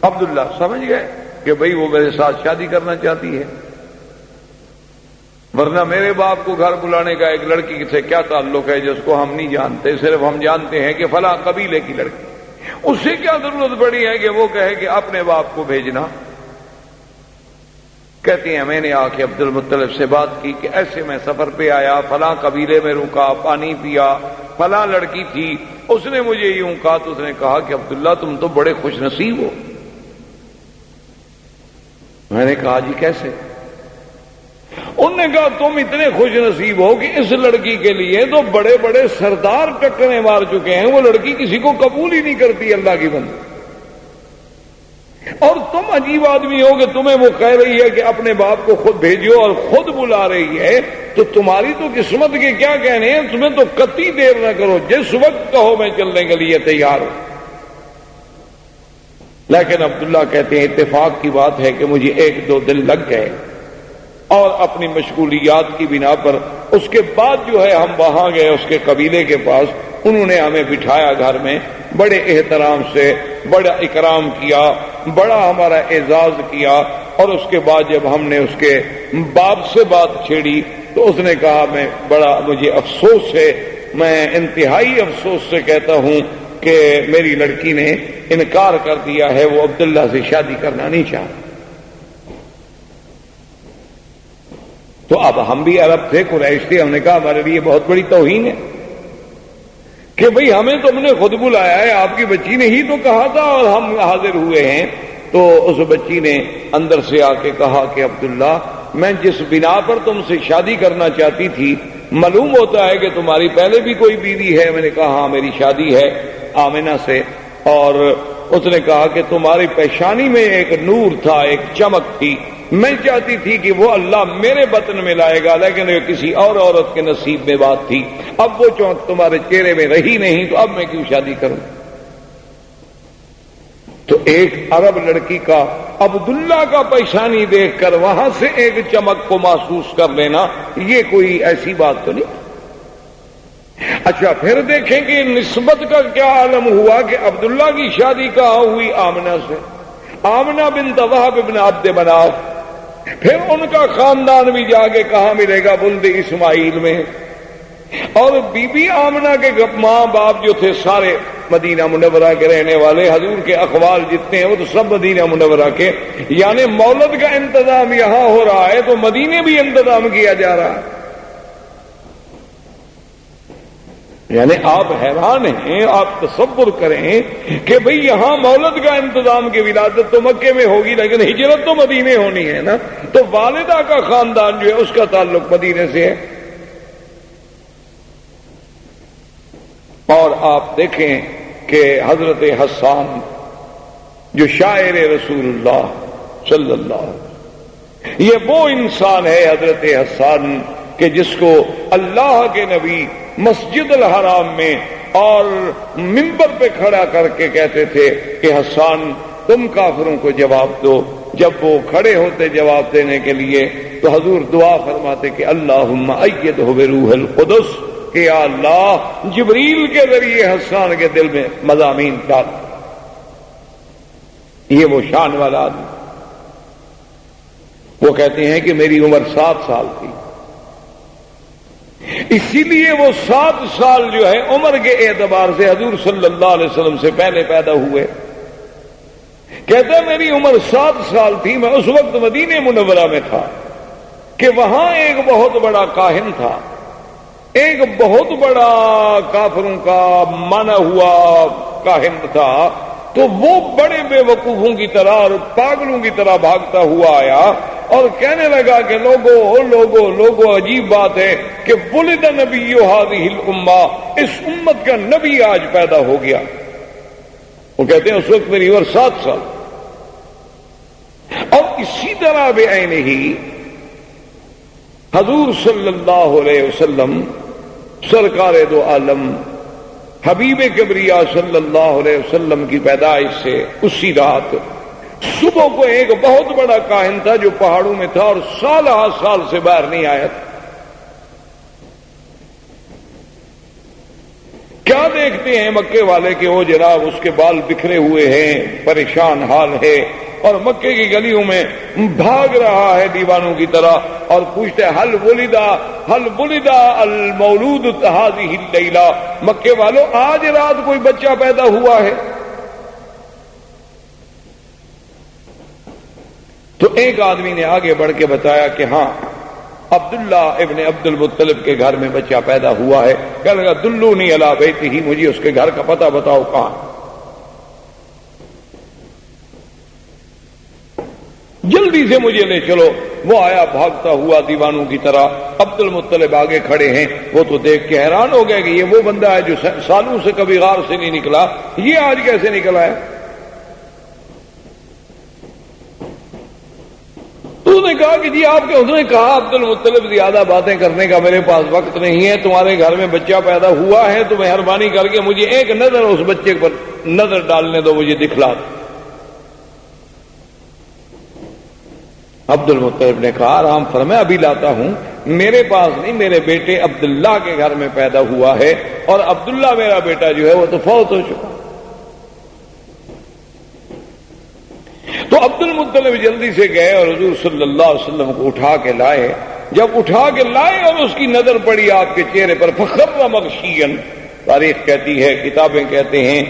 عبداللہ سمجھ گئے کہ بھئی وہ میرے ساتھ شادی کرنا چاہتی ہے، ورنہ میرے باپ کو گھر بلانے کا ایک لڑکی سے کیا تعلق ہے جس کو ہم نہیں جانتے، صرف ہم جانتے ہیں کہ فلاں قبیلے کی لڑکی، اس سے کیا ضرورت پڑی ہے کہ وہ کہے کہ اپنے باپ کو بھیجنا۔ کہتی ہیں میں نے آ کے عبد المطلب سے بات کی کہ ایسے میں سفر پہ آیا، فلاں قبیلے میں رکا، پانی پیا، فلاں لڑکی تھی، اس نے مجھے یوں کہا، تو اس نے کہا کہ عبداللہ تم تو بڑے خوش نصیب ہو۔ میں نے کہا جی کیسے؟ انہوں نے کہا تم اتنے خوش نصیب ہو کہ اس لڑکی کے لیے تو بڑے بڑے سردار ٹکریں مار چکے ہیں، وہ لڑکی کسی کو قبول ہی نہیں کرتی اللہ کی بندی، اور تم عجیب آدمی ہو کہ تمہیں وہ کہہ رہی ہے کہ اپنے باپ کو خود بھیجو اور خود بلا رہی ہے، تو تمہاری تو قسمت کے کیا کہنے ہیں، تمہیں تو قطعی دیر نہ کرو، جس وقت کہو میں چلنے کے لیے تیار ہوں۔ لیکن عبداللہ کہتے ہیں اتفاق کی بات ہے کہ مجھے 1-2 دن لگ گئے، اور اپنی مشغولیات کی بنا پر اس کے بعد جو ہے ہم وہاں گئے اس کے قبیلے کے پاس، انہوں نے ہمیں بٹھایا گھر میں، بڑے احترام سے بڑا اکرام کیا، بڑا ہمارا اعزاز کیا، اور اس کے بعد جب ہم نے اس کے باپ سے بات چھیڑی تو اس نے کہا مجھے افسوس ہے، میں انتہائی افسوس سے کہتا ہوں کہ میری لڑکی نے انکار کر دیا ہے، وہ عبداللہ سے شادی کرنا نہیں چاہتی۔ تو اب ہم بھی عرب تھے، قریش تھے، ہم نے کہا ہمارے لیے بہت بڑی توہین ہے کہ بھئی ہمیں تم نے خود بلایا ہے، آپ کی بچی نے ہی تو کہا تھا اور ہم حاضر ہوئے ہیں۔ تو اس بچی نے اندر سے آ کے کہا کہ عبداللہ میں جس بنا پر تم سے شادی کرنا چاہتی تھی، معلوم ہوتا ہے کہ تمہاری پہلے بھی کوئی بیوی ہے۔ میں نے کہا ہاں میری شادی ہے آمنہ سے، اور اس نے کہا کہ تمہاری پیشانی میں ایک نور تھا، ایک چمک تھی، میں چاہتی تھی کہ وہ اللہ میرے بطن میں لائے گا، لیکن یہ کسی اور عورت کے نصیب میں بات تھی، اب وہ چمک تمہارے چہرے میں رہی نہیں، تو اب میں کیوں شادی کروں؟ تو ایک عرب لڑکی کا عبداللہ کا پیشانی دیکھ کر وہاں سے ایک چمک کو محسوس کر لینا، یہ کوئی ایسی بات تو نہیں۔ اچھا پھر دیکھیں کہ نسبت کا کیا عالم ہوا کہ عبداللہ کی شادی کہاں ہوئی؟ آمنہ سے، آمنہ بنت وہب بن عبد مناف۔ پھر ان کا خاندان بھی جا کے کہاں ملے گا؟ بلد اسماعیل میں۔ اور بی بی آمنہ کے ماں باپ جو تھے سارے مدینہ منورہ کے رہنے والے، حضور کے اقوال جتنے ہیں وہ تو سب مدینہ منورہ کے، یعنی مولد کا انتظام یہاں ہو رہا ہے تو مدینے بھی انتظام کیا جا رہا ہے۔ یعنی آپ حیران ہیں، آپ تصور کریں کہ بھئی یہاں مولد کا انتظام کی ولادت تو مکے میں ہوگی، لیکن ہجرت تو مدینے ہونی ہے نا، تو والدہ کا خاندان جو ہے اس کا تعلق مدینے سے ہے۔ اور آپ دیکھیں کہ حضرت حسان جو شاعر رسول اللہ صلی اللہ علیہ وسلم، یہ وہ انسان ہے حضرت حسان کہ جس کو اللہ کے نبی مسجد الحرام میں اور منبر پہ کھڑا کر کے کہتے تھے کہ حسان تم کافروں کو جواب دو۔ جب وہ کھڑے ہوتے جواب دینے کے لیے تو حضور دعا فرماتے کہ اللہم ایدہ بروح القدس، کہ یا اللہ جبریل کے ذریعے حسان کے دل میں مضامین ڈال۔ یہ وہ شان والا آدمی، وہ کہتے ہیں کہ میری عمر 7 سال تھی، اسی لیے وہ 7 سال جو ہے عمر کے اعتبار سے حضور صلی اللہ علیہ وسلم سے پہلے پیدا ہوئے۔ کہتا ہے میری عمر 7 سال تھی، میں اس وقت مدینہ منورہ میں تھا کہ وہاں ایک بہت بڑا کاہن تھا، ایک بہت بڑا کافروں کا مانا ہوا کاہن تھا، تو وہ بڑے بے وقوفوں کی طرح اور پاگلوں کی طرح بھاگتا ہوا آیا اور کہنے لگا کہ لوگو عجیب بات ہے کہ ولد نبی هذه الامہ، اس امت کا نبی آج پیدا ہو گیا۔ وہ کہتے ہیں اس وقت میری عمر 7 سال، اور اسی طرح بعینہ ہی حضور صلی اللہ علیہ وسلم سرکار دو عالم حبیب کبریا صلی اللہ علیہ وسلم کی پیدائش سے اسی رات صبح کو ایک بہت بڑا کاہن تھا جو پہاڑوں میں تھا اور سال سے باہر نہیں آیا تھا، کیا دیکھتے ہیں مکے والے کہ وہ جناب اس کے بال بکھرے ہوئے ہیں، پریشان حال ہے، اور مکے کی گلیوں میں بھاگ رہا ہے دیوانوں کی طرح، اور پوچھتے ہیں حل ولدا المولود هذه الليلہ، مکے والوں آج رات کوئی بچہ پیدا ہوا ہے؟ تو ایک آدمی نے آگے بڑھ کے بتایا کہ ہاں عبداللہ ابن عبد المطلب کے گھر میں بچہ پیدا ہوا ہے۔ کہنے لگا دلونی علی بیتہ، مجھے اس کے گھر کا پتہ بتاؤ کہاں۔ جلدی سے مجھے لے چلو۔ وہ آیا بھاگتا ہوا دیوانوں کی طرح، عبد المطلب آگے کھڑے ہیں، وہ تو دیکھ کے حیران ہو گئے کہ یہ وہ بندہ ہے جو سالوں سے کبھی غار سے نہیں نکلا، یہ آج کیسے نکلا ہے؟ اس نے کہا کہ جی آپ کے، اس نے کہا عبد المطلب زیادہ باتیں کرنے کا میرے پاس وقت نہیں ہے، تمہارے گھر میں بچہ پیدا ہوا ہے تو مہربانی کر کے مجھے ایک نظر اس بچے پر نظر ڈالنے دو، مجھے دکھلا دو۔ عبد المطلب نے کہا آرام فرمایا ابھی لاتا ہوں، میرے پاس نہیں، میرے بیٹے عبداللہ کے گھر میں پیدا ہوا ہے، اور عبداللہ میرا بیٹا جو ہے وہ تو فوت ہو چکا۔ تو عبد المطلب جلدی سے گئے اور حضور صلی اللہ علیہ وسلم کو اٹھا کے لائے۔ جب اٹھا کے لائے اور اس کی نظر پڑی آپ کے چہرے پر، فخر مغشین، تاریخ کہتی ہے، کتابیں کہتے ہیں،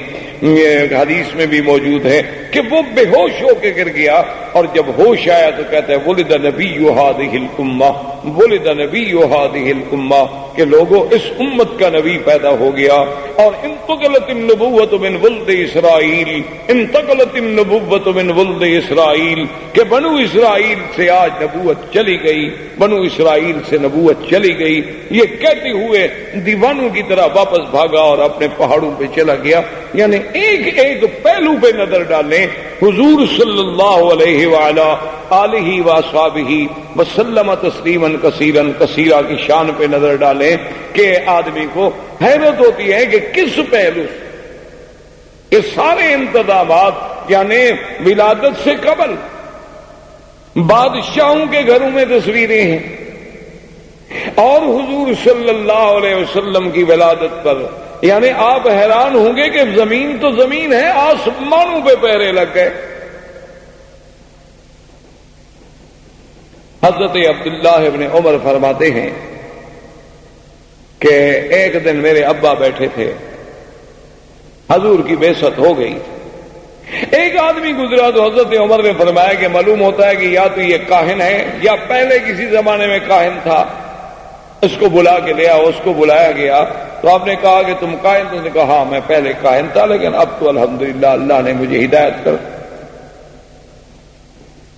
حدیث میں بھی موجود ہے کہ وہ بے ہوش ہو کے گر گیا، اور جب ہوش آیا تو کہتا ہے ولد نبی هذه الامہ، ولد نبی هذه الامہ، کہ لوگوں اس امت کا نبی پیدا ہو گیا۔ اور انتقلت النبوۃ من ولد اسرائیل، انتقلت النبوۃ من ولد اسرائیل، کہ بنو اسرائیل سے آج نبوت چلی گئی، بنو اسرائیل سے نبوت چلی گئی۔ یہ کہتے ہوئے دیوانوں کی طرح واپس بھاگا اور اپنے پہاڑوں پہ چلا گیا۔ یعنی ایک ایک پہلو پہ نظر ڈالیں، حضور صلی اللہ علیہ وآلہ آلہ واصحابہ وسلم تسلیما کثیرا کثیرا کی شان پہ نظر ڈالیں کہ آدمی کو حیرت ہوتی ہے کہ کس پہلو سے یہ سارے انتظامات، یعنی ولادت سے قبل بادشاہوں کے گھروں میں تصویریں ہیں، اور حضور صلی اللہ علیہ وسلم کی ولادت پر، یعنی آپ حیران ہوں گے کہ زمین تو زمین ہے، آسمانوں پہ پہرے لگ گئے۔ حضرت عبداللہ ابن عمر فرماتے ہیں کہ ایک دن میرے ابا بیٹھے تھے، حضور کی بعثت ہو گئی، ایک آدمی گزرا تو حضرت عمر نے فرمایا کہ معلوم ہوتا ہے کہ یا تو یہ کاہن ہے یا پہلے کسی زمانے میں کاہن تھا، اس کو بلا کے لیا۔ اس کو بلایا گیا تو آپ نے کہا کہ تم کاہن؟ تو نے کہا ہاں میں پہلے کاہن تھا، لیکن اب تو الحمدللہ اللہ نے مجھے ہدایت کر۔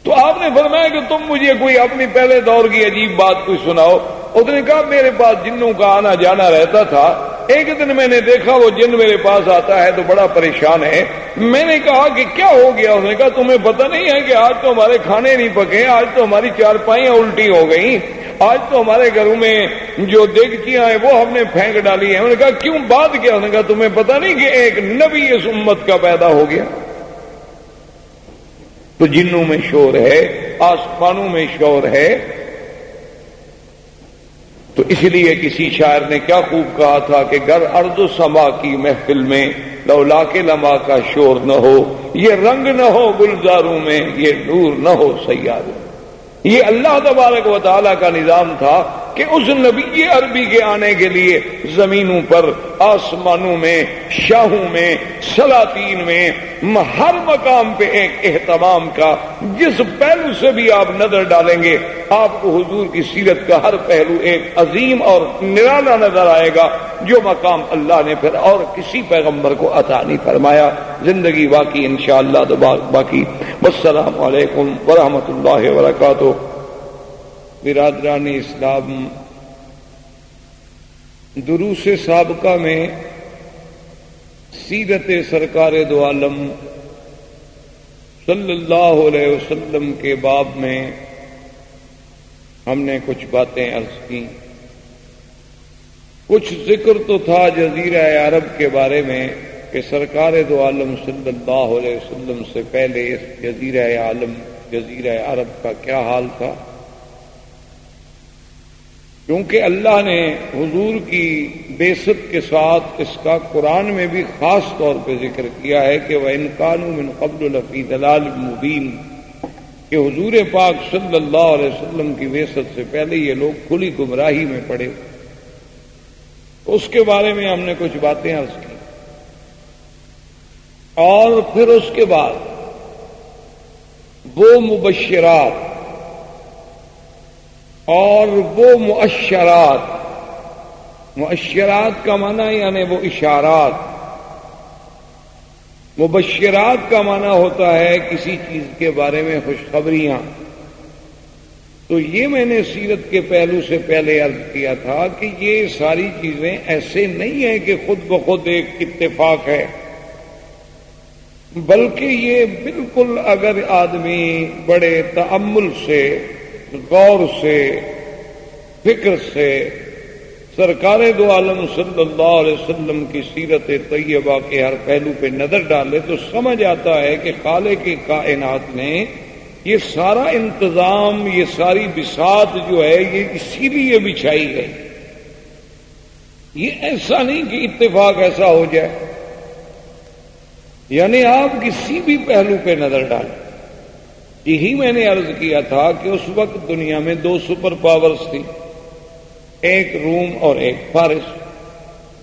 تو آپ نے فرمایا کہ تم مجھے کوئی اپنی پہلے دور کی عجیب بات کوئی سناؤ۔ اس نے کہا میرے پاس جنوں کا آنا جانا رہتا تھا، ایک دن میں نے دیکھا وہ جن میرے پاس آتا ہے تو بڑا پریشان ہے۔ میں نے کہا کہ کیا ہو گیا؟ اس نے کہا تمہیں پتہ نہیں ہے کہ آج تو ہمارے کھانے نہیں پکے، آج تو ہماری چارپائیاں الٹی ہو گئیں، آج تو ہمارے گھروں میں جو دیگچیاں ہیں وہ ہم نے پھینک ڈالی ہیں۔ انہوں نے کہا کیوں، بات کیا؟ انہوں نے کہا تمہیں پتہ نہیں کہ ایک نبی اس امت کا پیدا ہو گیا؟ تو جنوں میں شور ہے، آسمانوں میں شور ہے۔ تو اس لیے کسی شاعر نے کیا خوب کہا تھا کہ گر ارض و سما کی محفل میں لولا کے لما کا شور نہ ہو، یہ رنگ نہ ہو گلزاروں میں، یہ نور نہ ہو سیاروں۔ یہ اللہ تبارک و تعالیٰ کا نظام تھا کہ اس نبی عربی کے آنے کے لیے زمینوں پر، آسمانوں میں، شاہوں میں، سلاطین میں، ہر مقام پہ ایک اہتمام کا، جس پہلو سے بھی آپ نظر ڈالیں گے آپ کو حضور کی سیرت کا ہر پہلو ایک عظیم اور نرالا نظر آئے گا، جو مقام اللہ نے پھر اور کسی پیغمبر کو عطا نہیں فرمایا۔ زندگی باقی انشاءاللہ تو باقی۔ والسلام علیکم ورحمۃ اللہ وبرکاتہ۔ برادران اسلام، دروس سابقہ میں سیرت سرکار دو عالم صلی اللہ علیہ وسلم کے باب میں ہم نے کچھ باتیں عرض کی۔ کچھ ذکر تو تھا جزیرہ عرب کے بارے میں کہ سرکار دو عالم صلی اللہ علیہ وسلم سے پہلے اس جزیرہ عرب کا کیا حال تھا۔ کیونکہ اللہ نے حضور کی بعثت کے ساتھ اس کا قرآن میں بھی خاص طور پہ ذکر کیا ہے کہ وَإِن كَانُوا مِن قَبْلُ لَفِي ضَلَالٍ مُبِينٍ، کہ حضور پاک صلی اللہ علیہ وسلم کی بعثت سے پہلے یہ لوگ کھلی گمراہی میں پڑے. اس کے بارے میں ہم نے کچھ باتیں عرض کی، اور پھر اس کے بعد وہ مبشرات اور وہ مؤشرات، مؤشرات کا معنی یعنی وہ اشارات، مبشرات کا معنی ہوتا ہے کسی چیز کے بارے میں خوشخبریاں. تو یہ میں نے سیرت کے پہلو سے پہلے عرض کیا تھا کہ یہ ساری چیزیں ایسے نہیں ہیں کہ خود بخود ایک اتفاق ہے، بلکہ یہ بالکل اگر آدمی بڑے تأمل سے، غور سے، فکر سے سرکار دو عالم صلی اللہ علیہ وسلم کی سیرت طیبہ کے ہر پہلو پہ نظر ڈالے تو سمجھ آتا ہے کہ خالق کائنات نے یہ سارا انتظام، یہ ساری بساط جو ہے یہ اسی لیے بچھائی گئی. یہ ایسا نہیں کہ اتفاق ایسا ہو جائے، یعنی آپ کسی بھی پہلو پہ نظر ڈالیں. یہی میں نے عرض کیا تھا کہ اس وقت دنیا میں دو سپر پاورز تھی، ایک روم اور ایک فارس،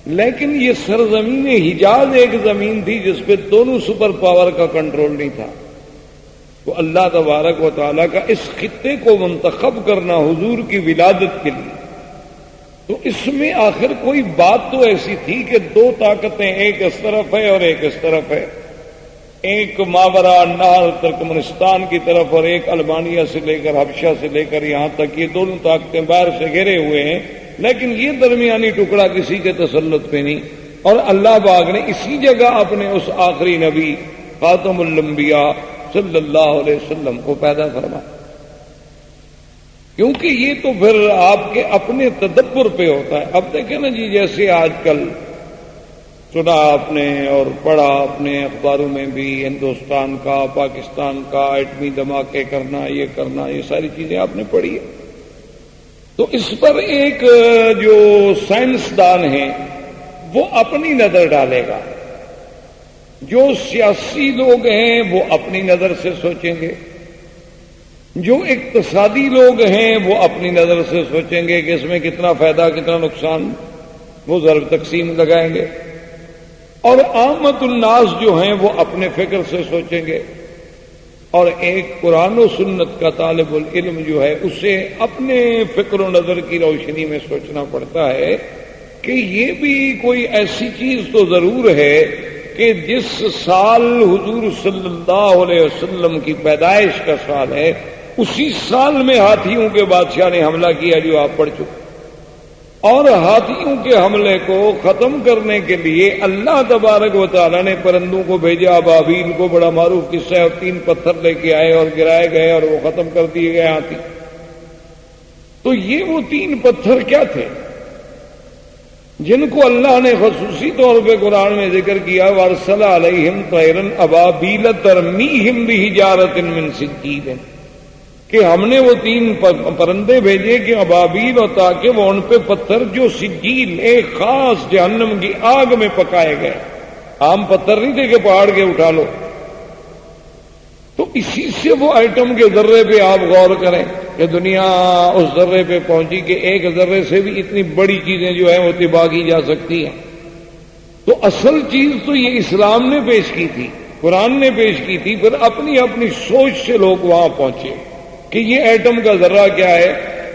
لیکن یہ سرزمین حجاز ایک زمین تھی جس پہ دونوں سپر پاور کا کنٹرول نہیں تھا. تو اللہ تبارک و تعالیٰ کا اس خطے کو منتخب کرنا حضور کی ولادت کے لیے، تو اس میں آخر کوئی بات تو ایسی تھی کہ دو طاقتیں، ایک اس طرف ہے اور ایک اس طرف ہے، ایک ماورا نہر ترکمنستان کی طرف اور ایک المانیہ سے لے کر حبشہ سے لے کر یہاں تک، یہ دونوں طاقتیں باہر سے گھرے ہوئے ہیں، لیکن یہ درمیانی ٹکڑا کسی کے تسلط پہ نہیں. اور اللہ پاک نے اسی جگہ اپنے اس آخری نبی خاتم الانبیاء صلی اللہ علیہ وسلم کو پیدا فرما، کیونکہ یہ تو پھر آپ کے اپنے تدبر پہ ہوتا ہے. اب دیکھیں نا جی، جیسے آج کل سنا آپ نے اور پڑھا اپنے اخباروں میں بھی، ہندوستان کا، پاکستان کا ایٹمی دھماکے کرنا، یہ کرنا، یہ ساری چیزیں آپ نے پڑھی ہے. تو اس پر ایک جو سائنسدان ہیں وہ اپنی نظر ڈالے گا، جو سیاسی لوگ ہیں وہ اپنی نظر سے سوچیں گے، جو اقتصادی لوگ ہیں وہ اپنی نظر سے سوچیں گے کہ اس میں کتنا فائدہ کتنا نقصان، وہ ضرب تقسیم لگائیں گے، اور عامت الناس جو ہیں وہ اپنے فکر سے سوچیں گے. اور ایک قرآن و سنت کا طالب العلم جو ہے اسے اپنے فکر و نظر کی روشنی میں سوچنا پڑتا ہے کہ یہ بھی کوئی ایسی چیز تو ضرور ہے کہ جس سال حضور صلی اللہ علیہ وسلم کی پیدائش کا سال ہے، اسی سال میں ہاتھیوں کے بادشاہ نے حملہ کیا جو آپ پڑھ چکے، اور ہاتھیوں کے حملے کو ختم کرنے کے لیے اللہ تبارک و تعالیٰ نے پرندوں کو بھیجا. ابابیل کو بڑا معروف قصہ ہے، 3 پتھر لے کے آئے اور گرائے گئے اور وہ ختم کر دیے گئے ہاتھی. تو یہ وہ 3 پتھر کیا تھے جن کو اللہ نے خصوصی طور پہ قرآن میں ذکر کیا، وارسل علیہم طیرا ابابیل ترمیہم بحجارۃ من سجیل، کہ ہم نے وہ 3 پرندے بھیجے کہ ابابیل، اور تاکہ وہ ان پہ پتھر جو سجیل ایک خاص جہنم کی آگ میں پکائے گئے. عام پتھر نہیں تھے کہ پہاڑ کے اٹھا لو. تو اسی سے وہ ایٹم کے ذرے پہ آپ غور کریں کہ دنیا اس ذرے پہ پہنچی کہ ایک ذرے سے بھی اتنی بڑی چیزیں جو ہیں وہ تباہ کی جا سکتی ہیں. تو اصل چیز تو یہ اسلام نے پیش کی تھی، قرآن نے پیش کی تھی، پھر اپنی اپنی سوچ سے لوگ وہاں پہنچے کہ یہ ایٹم کا ذرہ کیا ہے.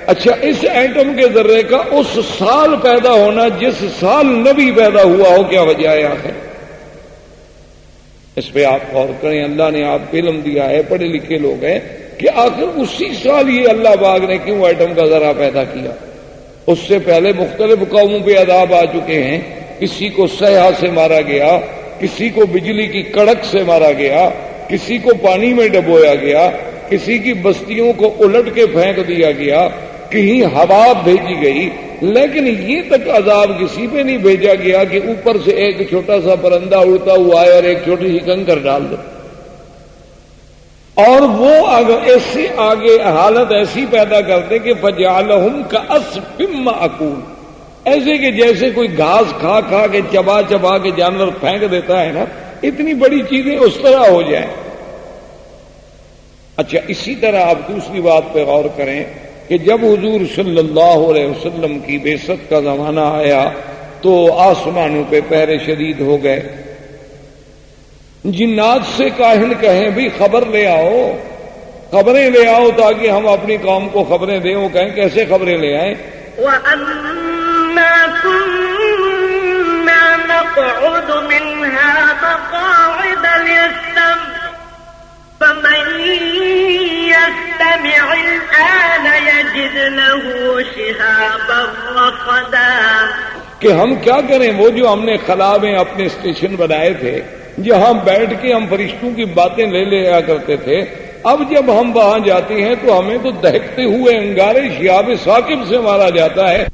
اچھا، اس ایٹم کے ذرے کا اس سال پیدا ہونا جس سال نبی پیدا ہوا ہو، کیا وجہ ہے آخر؟ اس پہ آپ غور کریں. اللہ نے آپ کو علم دیا ہے، پڑھے لکھے لوگ ہیں، کہ آخر اسی سال یہ اللہ پاک نے کیوں ایٹم کا ذرہ پیدا کیا؟ اس سے پہلے مختلف قوموں پہ عذاب آ چکے ہیں. کسی کو سیاح سے مارا گیا، کسی کو بجلی کی کڑک سے مارا گیا، کسی کو پانی میں ڈبویا گیا، کسی کی بستیوں کو الٹ کے پھینک دیا گیا، کہیں ہوا بھیجی گئی، لیکن یہ تک عذاب کسی پہ نہیں بھیجا گیا کہ اوپر سے ایک چھوٹا سا پرندہ اڑتا ہوا ہے اور ایک چھوٹی سی کنکر ڈال دو. اور وہ اگر ایسے آگے حالت ایسی پیدا کرتے کہ فجعلہم کعصف مأکول، ایسے کہ جیسے کوئی گھاس کھا کھا کے چبا چبا کے جانور پھینک دیتا ہے نا، اتنی بڑی چیزیں اس طرح ہو جائیں۔ اچھا، اسی طرح آپ دوسری بات پہ غور کریں کہ جب حضور صلی اللہ علیہ وسلم کی بعثت کا زمانہ آیا تو آسمانوں پہ پہرے شدید ہو گئے۔ جنات سے کاہن کہیں بھی خبر لے آؤ، خبریں لے آؤ تاکہ ہم اپنی قوم کو خبریں دیں۔ وہ کہیں کیسے خبریں لے آئیں؟ وَأَنَّا كُنَّا نَقْعُدُ مِنْهَا مَقَاعِدَ لِلسَّمْعِ فَمَن يَسْتَمِعِ الْآنَ يَجِدْ لَهُ شِهَابًا رَّصَدًا۔ کہ ہم کیا کریں؟ وہ جو ہم نے خلا میں اپنے اسٹیشن بنائے تھے جہاں بیٹھ کے ہم فرشتوں کی باتیں لے لیا کرتے تھے، اب جب ہم وہاں جاتے ہیں تو ہمیں تو دہکتے ہوئے انگارے شہاب ثاقب سے مارا جاتا ہے۔